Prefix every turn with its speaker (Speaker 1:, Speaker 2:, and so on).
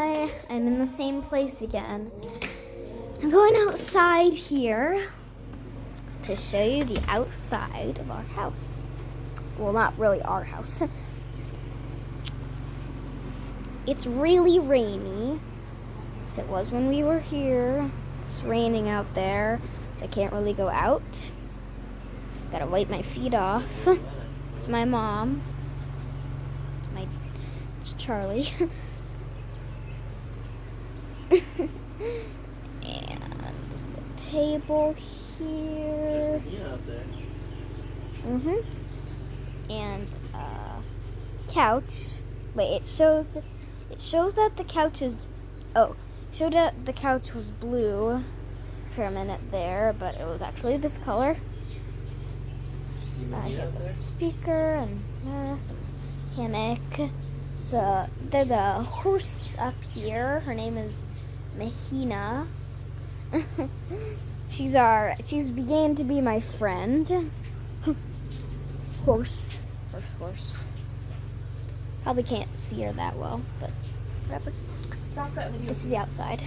Speaker 1: Hi, I'm in the same place again. I'm going outside here to show you the outside of our house. Well, not really our house. It's really rainy, as it was when we were here. It's raining out there, so I can't really go out. Gotta wipe my feet off. It's my mom. It's Charlie. And this table here. And couch. Wait, it shows that the couch is showed that the couch was blue for a minute there, but it was actually this color. I have a speaker and this and hammock. So there's a horse up here. Her name is Mahina. She's began to be my friend. Horse. Probably can't see her that well, but whatever.
Speaker 2: Stop that video.
Speaker 1: This is the outside.